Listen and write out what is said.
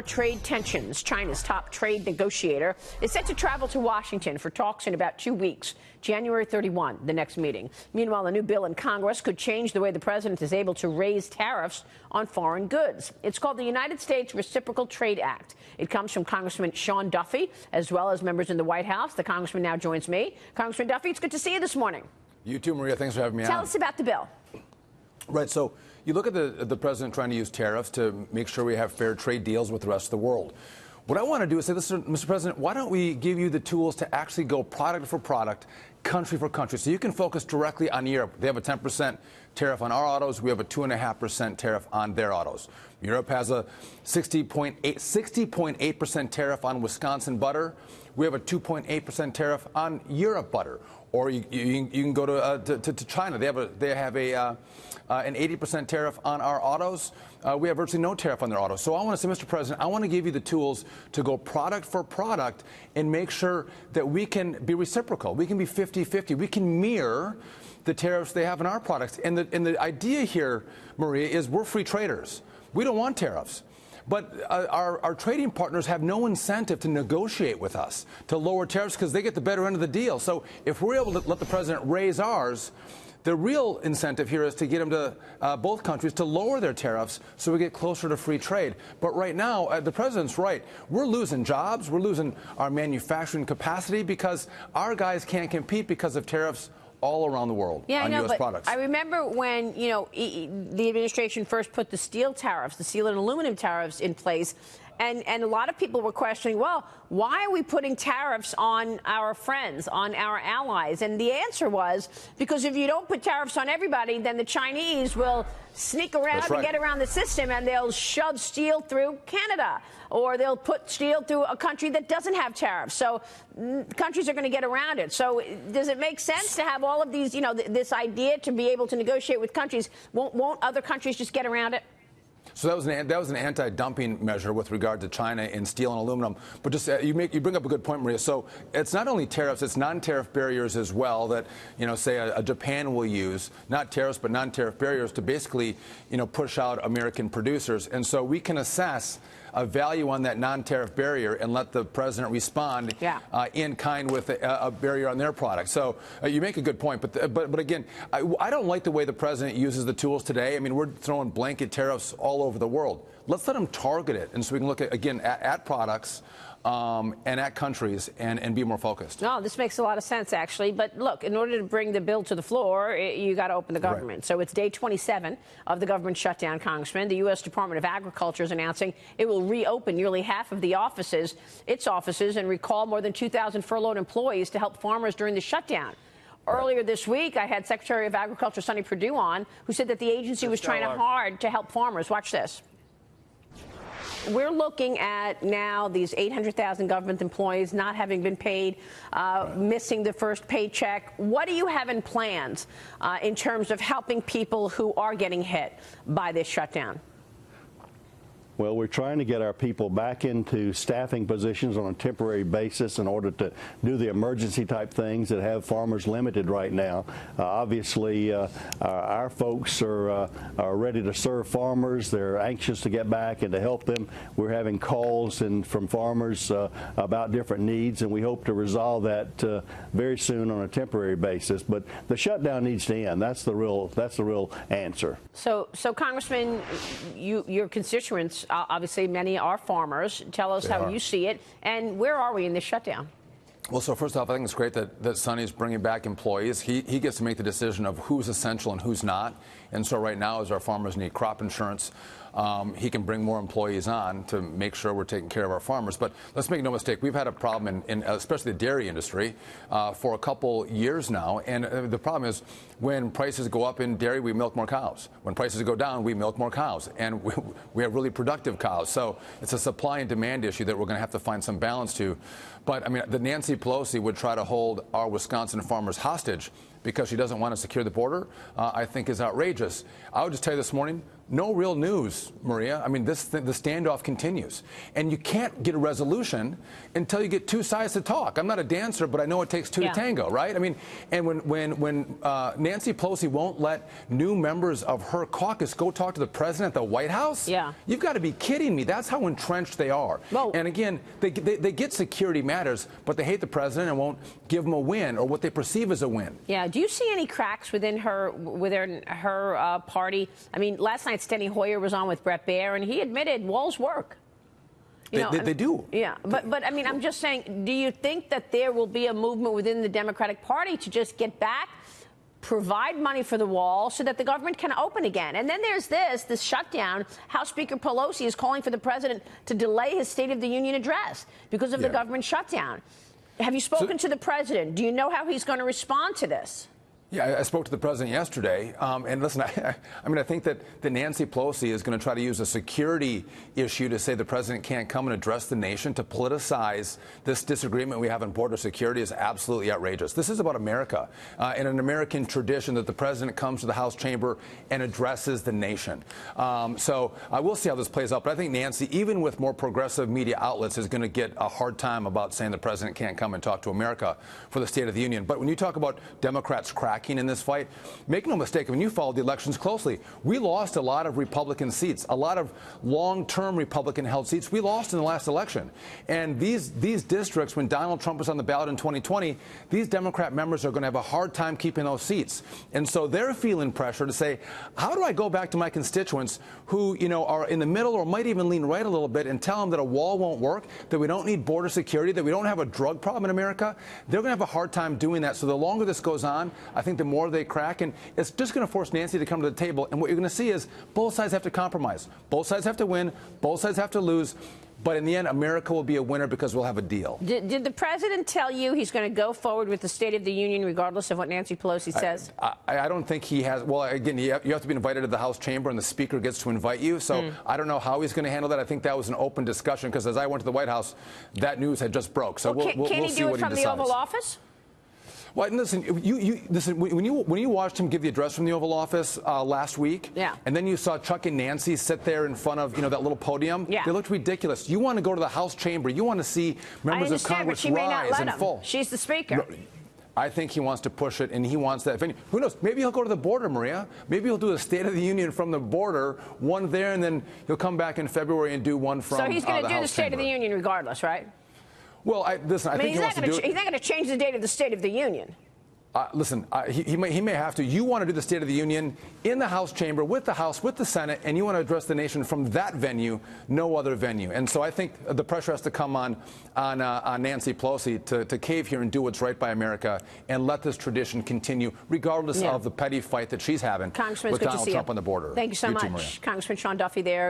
Trade tensions. China's top trade negotiator is set to travel to Washington for talks in about 2 weeks. January 31, the next meeting. Meanwhile, a new bill in Congress could change the way the president is able to raise tariffs on foreign goods. It's called the United States Reciprocal Trade Act. It comes from Congressman Sean Duffy, as well as members in the White House. The congressman now joins me. Congressman Duffy, it's good to see you this morning. You too, Maria. Thanks for having me on. Tell us about the bill. Right. So you look at the president trying to use tariffs to make sure we have fair trade deals with the rest of the world. What I want to do is say, listen, Mr. President, why don't we give you the tools to actually go product for product, country for country, so you can focus directly on Europe. They have a 10% tariff on our autos. We have a 2.5% tariff on their autos. Europe has a 60.8% tariff on Wisconsin butter. We have a 2.8% tariff on Europe butter. Or you can go to China. They have an 80% tariff on our autos. We have virtually no tariff on their autos. So I want to say, Mr. President, I want to give you the tools to go product for product and make sure that we can be reciprocal. We can be 50-50. We can mirror the tariffs they have on our products. And the idea here, Maria, is we're free traders. We don't want tariffs. But our trading partners have no incentive to negotiate with us to lower tariffs because they get the better end of the deal. So if we're able to let the president raise ours, the real incentive here is to get them to both countries to lower their tariffs so we get closer to free trade. But right now, the president's right. We're losing jobs. We're losing our manufacturing capacity because our guys can't compete because of tariffs all around the world on U.S. products. I remember when, the administration first put the steel tariffs, the steel and aluminum tariffs in place, and a lot of people were questioning, well, why are we putting tariffs on our friends, on our allies? And the answer was, because if you don't put tariffs on everybody, then the Chinese will sneak around and get around the system, and they'll shove steel through Canada, or they'll put steel through a country that doesn't have tariffs. So countries are going to get around it. So does it make sense to have all of these, this idea to be able to negotiate with countries? Won't other countries just get around it? So that was an anti-dumping measure with regard to China in steel and aluminum. But just you bring up a good point, Maria. So it's not only tariffs; it's non-tariff barriers as well that say a Japan will use, not tariffs but non-tariff barriers to basically push out American producers. And so we can assess a value on that non-tariff barrier and let the president respond in kind with a barrier on their product. So you make a good point, but again, I don't like the way the president uses the tools today. I mean, we're throwing blanket tariffs all over the world. Let's let him target it, and so we can look at products and at countries and be more focused. No, this makes a lot of sense, actually. But look, in order to bring the bill to the floor, you got to open the government. Right. So it's day 27 of the government shutdown, Congressman. The U.S. Department of Agriculture is announcing it will reopen nearly half of its offices, and recall more than 2,000 furloughed employees to help farmers during the shutdown. Earlier this week, I had Secretary of Agriculture Sonny Perdue on, who said that the agency was trying hard to help farmers. Watch this. We're looking at now these 800,000 government employees not having been paid, missing the first paycheck. What do you have in plans in terms of helping people who are getting hit by this shutdown? Well, we're trying to get our people back into staffing positions on a temporary basis in order to do the emergency type things that have farmers limited right now. Obviously, our folks are ready to serve farmers. They're anxious to get back and to help them. We're having calls from farmers about different needs, and we hope to resolve that very soon on a temporary basis. But the shutdown needs to end. That's the real answer. So Congressman, your constituents, obviously many are farmers. Tell us how you see it, and where are we in this shutdown? Well, so first off, I think it's great that Sonny's bringing back employees. He gets to make the decision of who's essential and who's not. And so right now, as our farmers need crop insurance, he can bring more employees on to make sure we're taking care of our farmers. But let's make no mistake, we've had a problem in especially the dairy industry for a couple years now. And the problem is when prices go up in dairy, we milk more cows. When prices go down, we milk more cows. And we have really productive cows. So it's a supply and demand issue that we're going to have to find some balance to. But, I mean, the Nancy Pelosi would try to hold our Wisconsin farmers hostage because she doesn't want to secure the border, I think is outrageous. I would just tell you this morning, no real news, Maria. I mean, the standoff continues. And you can't get a resolution until you get two sides to talk. I'm not a dancer, but I know it takes two to tango, right? I mean, and when Nancy Pelosi won't let new members of her caucus go talk to the president at the White House, you've got to be kidding me. That's how entrenched they are. Well, and again, they get security matters, but they hate the president and won't give him a win or what they perceive as a win. Yeah. Do you see any cracks within her party? I mean, last night Steny Hoyer was on with Bret Baier, and he admitted walls work. They do. Yeah, but I mean, I'm just saying, do you think that there will be a movement within the Democratic Party to just get back, provide money for the wall so that the government can open again? And then there's this shutdown. House Speaker Pelosi is calling for the president to delay his State of the Union address because of the government shutdown. Have you spoken to the president? Do you know how he's going to respond to this? Yeah, I spoke to the president yesterday, and listen, I mean, I think that Nancy Pelosi is going to try to use a security issue to say the president can't come and address the nation. To politicize this disagreement we have on border security is absolutely outrageous. This is about America and an American tradition that the president comes to the House chamber and addresses the nation. So I will see how this plays out, but I think Nancy, even with more progressive media outlets, is going to get a hard time about saying the president can't come and talk to America for the State of the Union. But when you talk about Democrats cracking in this fight, make no mistake, when you followed the elections closely, we lost a lot of Republican seats, a lot of long-term Republican-held seats. We lost in the last election. And these districts, when Donald Trump was on the ballot in 2020, these Democrat members are going to have a hard time keeping those seats. And so they're feeling pressure to say, how do I go back to my constituents who, are in the middle or might even lean right a little bit and tell them that a wall won't work, that we don't need border security, that we don't have a drug problem in America? They're going to have a hard time doing that. So the longer this goes on, I think the more they crack, and it's just going to force Nancy to come to the table. And what you're going to see is both sides have to compromise. Both sides have to win. Both sides have to lose. But in the end, America will be a winner because we'll have a deal. Did the president tell you he's going to go forward with the State of the Union regardless of what Nancy Pelosi says? I don't think he has. Well, again, you have to be invited to the House chamber, and the Speaker gets to invite you. So I don't know how he's going to handle that. I think that was an open discussion because as I went to the White House, that news had just broke. So we'll see what he decides. Can he do it from the Oval Office? Well, listen, when you watched him give the address from the Oval Office last week, and then you saw Chuck and Nancy sit there in front of that little podium, they looked ridiculous. You want to go to the House chamber, you want to see members of Congress rise and fall. She's the Speaker. I think he wants to push it, and he wants that. Who knows? Maybe he'll go to the border, Maria. Maybe he'll do a State of the Union from the border, one there, and then he'll come back in February and do one from the House chamber. So he's going to do the State of the Union regardless, right? Well, listen, I think he wants to do it. He's not going to change the date of the State of the Union. Listen, he may have to. You want to do the State of the Union in the House chamber with the House, with the Senate, and you want to address the nation from that venue, no other venue. And so I think the pressure has to come on Nancy Pelosi to cave here and do what's right by America and let this tradition continue, regardless of the petty fight that she's having with Donald Trump on the border. Thank you so much. Congressman Sean Duffy there.